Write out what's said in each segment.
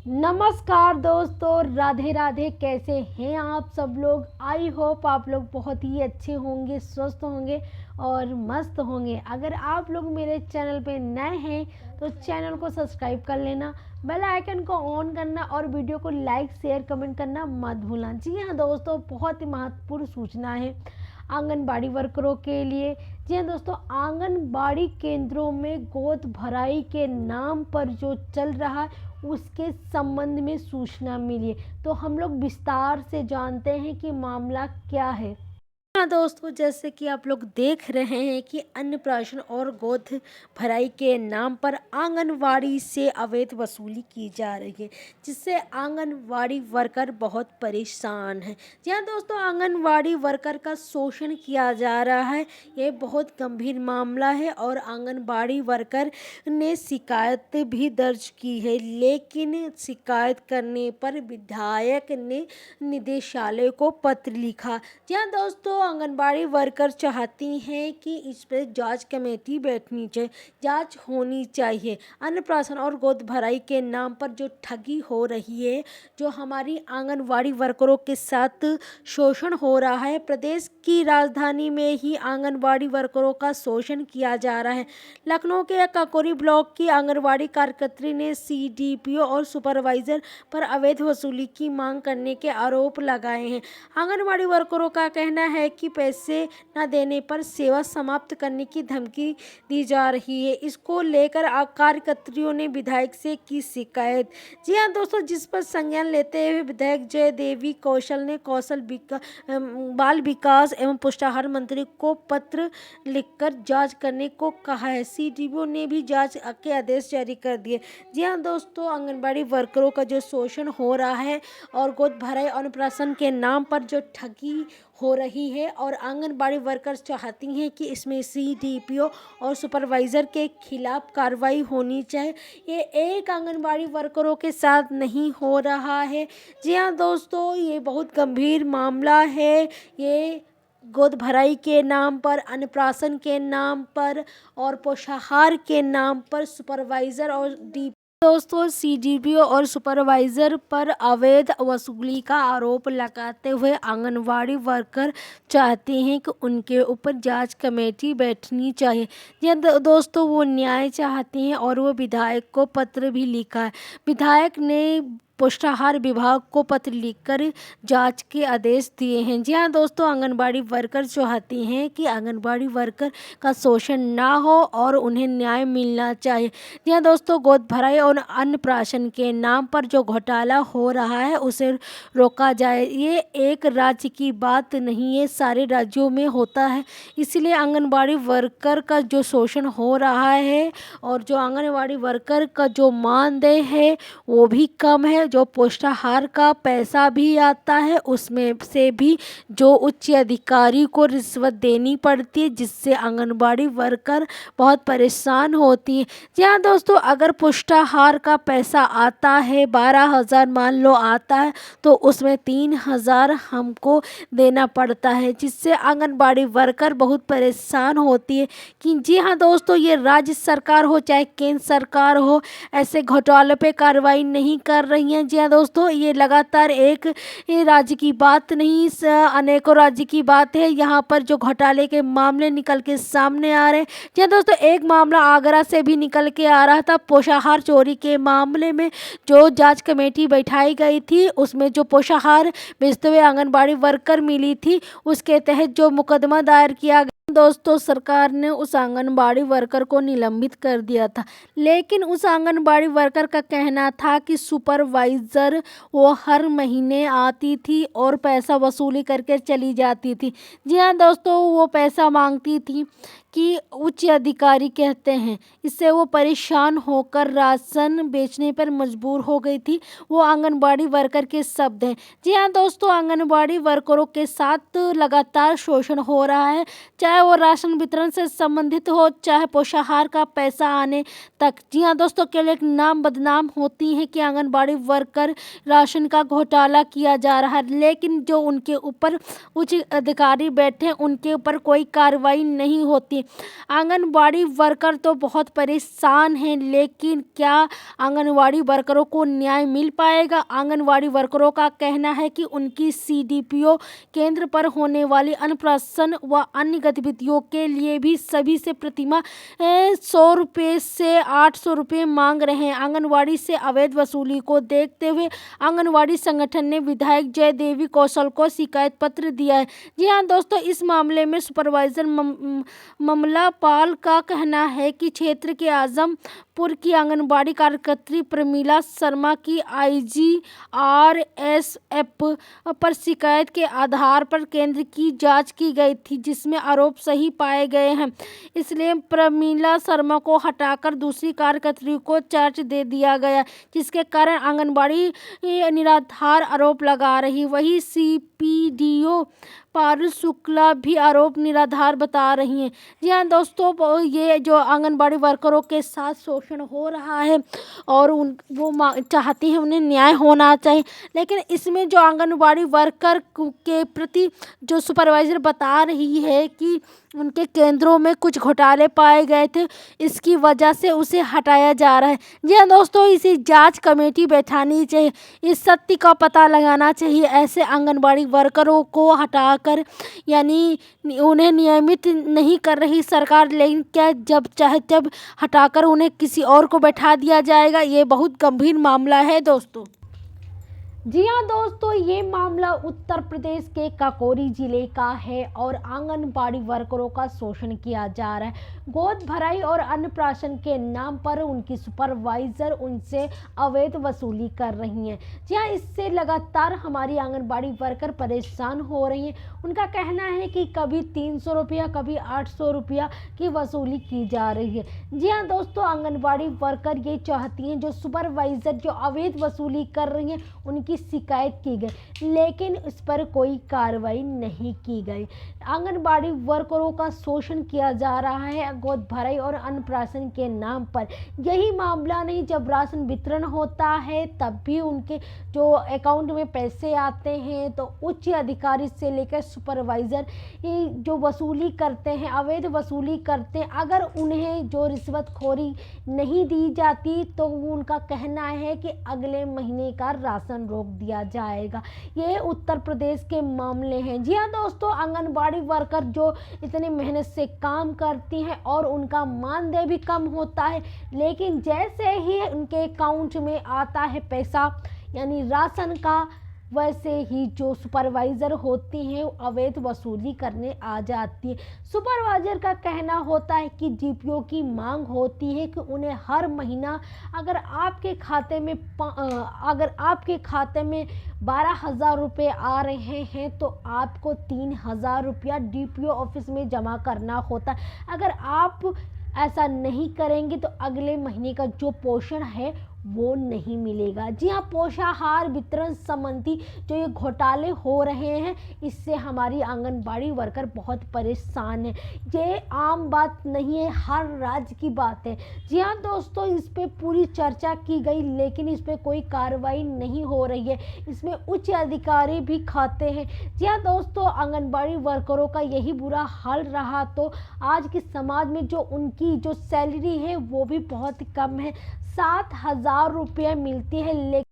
नमस्कार दोस्तों, राधे राधे। कैसे हैं आप सब लोग? आई होप आप लोग बहुत ही अच्छे होंगे, स्वस्थ होंगे और मस्त होंगे। अगर आप लोग मेरे चैनल पे नए हैं तो चैनल को सब्सक्राइब कर लेना, बेल आइकन को ऑन करना और वीडियो को लाइक शेयर कमेंट करना मत भूलना। जी हाँ दोस्तों, बहुत ही महत्वपूर्ण सूचना है आंगनबाड़ी वर्करों के लिए। जी हाँ दोस्तों, आंगनबाड़ी केंद्रों में गोद भराई के नाम पर जो चल रहा है उसके संबंध में सूचना मिली है। तो हम लोग विस्तार से जानते हैं कि मामला क्या है। हाँ दोस्तों, जैसे कि आप लोग देख रहे हैं कि अन्नप्राशन और गोद भराई के नाम पर आंगनवाड़ी से अवैध वसूली की जा रही है, जिससे आंगनवाड़ी वर्कर बहुत परेशान हैं। जी हाँ दोस्तों, आंगनवाड़ी वर्कर का शोषण किया जा रहा है। ये बहुत गंभीर मामला है और आंगनवाड़ी वर्कर ने शिकायत भी दर्ज की है, लेकिन शिकायत करने पर विधायक ने निदेशालय को पत्र लिखा। जी हाँ दोस्तों, आंगनबाड़ी वर्कर चाहती हैं कि इस पर जांच कमेटी बैठनी चाहिए, जांच होनी चाहिए। अन्नप्राशन और गोद भराई के नाम पर जो ठगी हो रही है, जो हमारी आंगनबाड़ी वर्करों के साथ शोषण हो रहा है, प्रदेश की राजधानी में ही आंगनबाड़ी वर्करों का शोषण किया जा रहा है। लखनऊ के काकोरी ब्लॉक की आंगनबाड़ी कार्यकर्त्री ने सीडीपीओ और सुपरवाइजर पर अवैध वसूली की मांग करने के आरोप लगाए हैं। आंगनबाड़ी वर्करों का कहना है कि पैसे न देने पर सेवा समाप्त करने की धमकी दी जा रही है। इसको लेकर कार्यकर्त्रियों ने विधायक से की शिकायत। जी हाँ दोस्तों, जिस पर संज्ञान लेते हुए विधायक जय देवी कौशल ने बाल विकास एवं पुष्टाहार मंत्री को पत्र लिखकर जांच करने को कहा है। सीडीपीओ ने भी जांच के आदेश जारी कर दिए। जी हाँ दोस्तों, आंगनबाड़ी वर्करों का जो शोषण हो रहा है और गोद भराई अन्नप्राशन के नाम पर जो ठगी हो रही है, और आंगनबाड़ी वर्कर्स चाहती हैं कि इसमें सीडीपीओ और सुपरवाइज़र के खिलाफ कार्रवाई होनी चाहिए। ये एक आंगनबाड़ी वर्करों के साथ नहीं हो रहा है। जी हाँ दोस्तों, ये बहुत गंभीर मामला है। ये गोद भराई के नाम पर, अन्नप्राशन के नाम पर और पोषाहार के नाम पर सुपरवाइज़र और दोस्तों सीडीपीओ और सुपरवाइजर पर अवैध वसूली का आरोप लगाते हुए आंगनवाड़ी वर्कर चाहते हैं कि उनके ऊपर जांच कमेटी बैठनी चाहिए। यह दोस्तों वो न्याय चाहते हैं और वो विधायक को पत्र भी लिखा है। विधायक ने पुष्टाहार विभाग को पत्र लिखकर जांच के आदेश दिए हैं। जी हाँ दोस्तों, आंगनबाड़ी वर्कर चाहती हैं कि आंगनबाड़ी वर्कर का शोषण ना हो और उन्हें न्याय मिलना चाहिए। जी हाँ दोस्तों, गोद भराई और अन्नप्राशन के नाम पर जो घोटाला हो रहा है उसे रोका जाए। ये एक राज्य की बात नहीं है, सारे राज्यों में होता है। इसलिए आंगनबाड़ी वर्कर का जो शोषण हो रहा है और जो आंगनबाड़ी वर्कर का जो मानदेय है वो भी कम है, जो पोषाहार का पैसा भी आता है उसमें से भी जो उच्च अधिकारी को रिश्वत देनी पड़ती है, जिससे आंगनबाड़ी वर्कर बहुत परेशान होती है। जी हाँ दोस्तों, अगर पुष्टाहार का पैसा आता है 12,000 मान लो आता है, तो उसमें 3,000 हमको देना पड़ता है, जिससे आंगनबाड़ी वर्कर बहुत परेशान होती है। कि जी हाँ दोस्तों, ये राज्य सरकार हो चाहे केंद्र सरकार हो, ऐसे घोटाले पे कार्रवाई नहीं कर रही हैं। जी हाँ दोस्तों, ये लगातार एक राज्य की बात नहीं, अनेकों राज्य की बात है। यहाँ पर जो घोटाले के मामले निकल के सामने आ रहे हैं। जी हाँ दोस्तों, एक मामला आगरा से भी निकल के आ रहा था। पोषाहार चोरी के मामले में जो जांच कमेटी बैठाई गई थी, उसमें जो पोषाहार बेचते हुए आंगनबाड़ी वर्कर मिली थी, उसके तहत जो मुकदमा दायर किया गया दोस्तों, सरकार ने उस आंगनबाड़ी वर्कर को निलंबित कर दिया था। लेकिन उस आंगनबाड़ी वर्कर का कहना था कि सुपरवाइज़र वो हर महीने आती थी और पैसा वसूली करके चली जाती थी। जी हाँ दोस्तों, वो पैसा मांगती थी कि उच्च अधिकारी कहते हैं। इससे वो परेशान होकर राशन बेचने पर मजबूर हो गई थी। वो आंगनबाड़ी वर्कर के शब्द हैं। जी हाँ दोस्तों, आंगनबाड़ी वर्करों के साथ लगातार शोषण हो रहा है, चाहे वो राशन वितरण से संबंधित हो, चाहे पोषाहार का पैसा आने तक। जी हाँ दोस्तों, केवल एक नाम बदनाम होती है कि आंगनबाड़ी वर्कर राशन का घोटाला किया जा रहा है, लेकिन जो उनके ऊपर उच्च अधिकारी बैठे उनके ऊपर कोई कार्रवाई नहीं होती। चाहिए। आंगनबाड़ी वर्कर तो बहुत परेशान हैं, लेकिन क्या आंगनबाड़ी वर्करों को न्याय मिल पाएगा? आंगनबाड़ी वर्करों का कहना है कि उनकी सीडीपीओ केंद्र पर होने वाली अन्नप्राशन व अन्य गतिविधियों के लिए भी सभी से प्रतिमाह 100 रुपये से 800 रुपये मांग रहे हैं। आंगनबाड़ी से अवैध वसूली को देखते हुए आंगनबाड़ी संगठन ने विधायक जयदेवी कौशल को शिकायत पत्र दिया है। जी हाँ दोस्तों, इस मामले में सुपरवाइजर ममला पाल का कहना है कि क्षेत्र के आजमपुर की आंगनबाड़ी कार्यकर्त्री प्रमीला शर्मा की IGRSF पर शिकायत के आधार पर केंद्र की जांच की गई थी, जिसमें आरोप सही पाए गए हैं। इसलिए प्रमीला शर्मा को हटाकर दूसरी कार्यकर्त्री को चार्ज दे दिया गया, जिसके कारण आंगनबाड़ी निराधार आरोप लगा रही। वही CPDO पारुल शुक्ला भी आरोप निराधार बता रही हैं। जी हाँ दोस्तों, ये जो आंगनबाड़ी वर्करों के साथ शोषण हो रहा है और वो चाहती हैं उन्हें न्याय होना चाहिए, लेकिन इसमें जो आंगनबाड़ी वर्कर के प्रति जो सुपरवाइजर बता रही है कि उनके केंद्रों में कुछ घोटाले पाए गए थे, इसकी वजह से उसे हटाया जा रहा है। जी हाँ दोस्तों, इसी जांच कमेटी बैठानी चाहिए, इस सत्य का पता लगाना चाहिए। ऐसे आंगनबाड़ी वर्करों को हटाकर यानी उन्हें नियमित नहीं कर रही सरकार, लेकिन क्या जब हटाकर उन्हें किसी और को बैठा दिया जाएगा? ये बहुत गंभीर मामला है दोस्तों। जी हाँ दोस्तों, ये मामला उत्तर प्रदेश के काकोरी जिले का है और आंगनबाड़ी वर्करों का शोषण किया जा रहा है। गोद भराई और अन्नप्राशन के नाम पर उनकी सुपरवाइजर उनसे अवैध वसूली कर रही हैं। जी हाँ, इससे लगातार हमारी आंगनबाड़ी वर्कर परेशान हो रही हैं। उनका कहना है कि कभी 300 रुपया, कभी 800 रुपया की वसूली की जा रही है। जी हाँ दोस्तों, आंगनबाड़ी वर्कर ये चाहती हैं जो सुपरवाइजर जो अवैध वसूली कर रही हैं उनकी शिकायत की गई, लेकिन इस पर कोई कार्रवाई नहीं की गई। आंगनबाड़ी वर्करों का शोषण किया जा रहा है गोद भराई और अन्नप्राशन के नाम पर। यही मामला नहीं, जब राशन वितरण होता है तब भी उनके जो अकाउंट में पैसे आते हैं तो उच्च अधिकारी से लेकर सुपरवाइजर जो वसूली करते हैं, अवैध वसूली करते हैं, अगर उन्हें जो रिश्वतखोरी नहीं दी जाती तो उनका कहना है कि अगले महीने का राशन रोक दिया जाएगा। ये उत्तर प्रदेश के मामले हैं। जी हाँ दोस्तों, आंगनबाड़ी वर्कर जो इतनी मेहनत से काम करती हैं और उनका मानदेय भी कम होता है, लेकिन जैसे ही उनके अकाउंट में आता है पैसा यानी राशन का, वैसे ही जो सुपरवाइज़र होती हैं अवैध वसूली करने आ जाती है। सुपरवाइज़र का कहना होता है कि डीपीओ की मांग होती है कि उन्हें हर महीना अगर आपके खाते में 12,000 रुपये आ रहे हैं तो आपको 3,000 रुपया डीपीओ ऑफिस में जमा करना होता है। अगर आप ऐसा नहीं करेंगे तो अगले महीने का जो पोषण है वो नहीं मिलेगा। जी हाँ, पोषाहार वितरण संबंधी जो ये घोटाले हो रहे हैं, इससे हमारी आंगनबाड़ी वर्कर बहुत परेशान है। ये आम बात नहीं है, हर राज्य की बात है। जी हाँ दोस्तों, इस पे पूरी चर्चा की गई, लेकिन इस पे कोई कार्रवाई नहीं हो रही है। इसमें उच्च अधिकारी भी खाते हैं। जी हाँ दोस्तों, आंगनबाड़ी वर्करों का यही बुरा हाल रहा तो आज के समाज में जो उनकी जो सैलरी है वो भी बहुत कम है। 7,000 रुपये मिलती है, लेकिन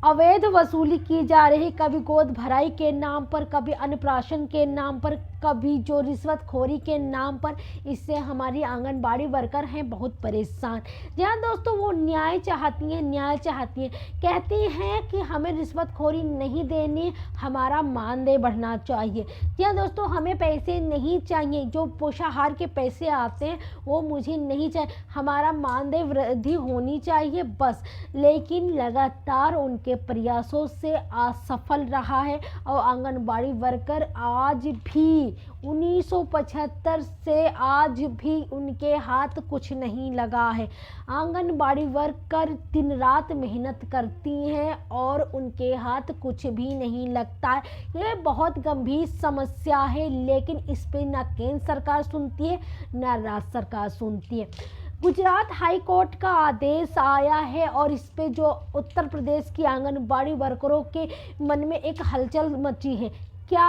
अवैध वसूली की जा रही, कभी गोद भराई के नाम पर, कभी अन्नप्राशन के नाम पर, कभी जो रिश्वतखोरी के नाम पर। इससे हमारी आंगनबाड़ी वर्कर हैं बहुत परेशान। जहाँ दोस्तों वो न्याय चाहती हैं, कहती हैं कि हमें रिश्वतखोरी नहीं देनी, हमारा मानदेय बढ़ना चाहिए। जहाँ दोस्तों हमें पैसे नहीं चाहिए, जो पोषाहार के पैसे आते हैं वो मुझे नहीं चाहिए, हमारा मानदेय वृद्धि होनी चाहिए बस। लेकिन लगातार उनके प्रयासों से असफल रहा है और आंगनबाड़ी वर्कर आज भी 1975 से आज भी उनके हाथ कुछ नहीं लगा है। आंगनबाड़ी वर्कर दिन रात मेहनत करती हैं और उनके हाथ कुछ भी नहीं लगता है। ये बहुत गंभीर समस्या है, लेकिन इस पे ना केंद्र सरकार सुनती है ना राज्य सरकार सुनती है। गुजरात हाई कोर्ट का आदेश आया है और इस पे जो उत्तर प्रदेश की आंगनबाड़ी वर्करों के मन में एक हलचल मची है। क्या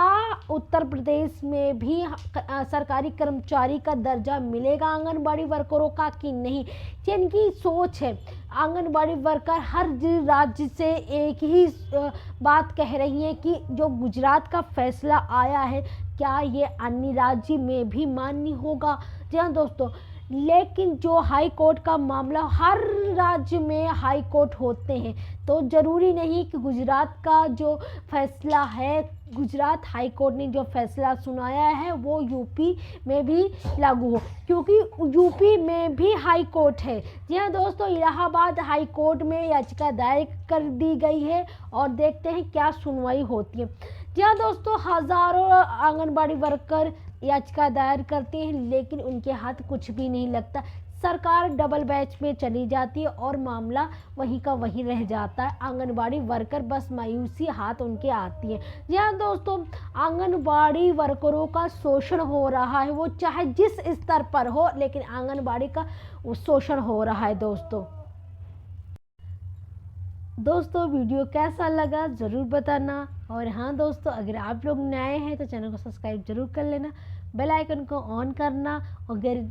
उत्तर प्रदेश में भी सरकारी कर्मचारी का दर्जा मिलेगा आंगनबाड़ी वर्करों का कि नहीं, जिनकी सोच है। आंगनबाड़ी वर्कर हर राज्य से एक ही बात कह रही है कि जो गुजरात का फैसला आया है क्या ये अन्य राज्य में भी मान्य होगा। जी हाँ दोस्तों, लेकिन जो हाई कोर्ट का मामला, हर राज्य में हाई कोर्ट होते हैं, तो ज़रूरी नहीं कि गुजरात का जो फैसला है, गुजरात हाई कोर्ट ने जो फैसला सुनाया है वो यूपी में भी लागू हो, क्योंकि यूपी में भी हाई कोर्ट है। जी हाँ दोस्तों, इलाहाबाद हाई कोर्ट में याचिका दायर कर दी गई है और देखते हैं क्या सुनवाई होती है। जी हाँ दोस्तों, हज़ारों आंगनबाड़ी वर्कर याचिका दायर करते हैं लेकिन उनके हाथ कुछ भी नहीं लगता। सरकार डबल बेंच में चली जाती है और मामला वहीं का वहीं रह जाता है। आंगनबाड़ी वर्कर बस मायूसी हाथ उनके आती है। जी हाँ दोस्तों, आंगनबाड़ी वर्करों का शोषण हो रहा है, वो चाहे जिस स्तर पर हो, लेकिन आंगनबाड़ी का शोषण हो रहा है। दोस्तों वीडियो कैसा लगा ज़रूर बताना। और हाँ दोस्तों, अगर आप लोग नए हैं तो चैनल को सब्सक्राइब जरूर कर लेना, बेल आइकन को ऑन करना। अगर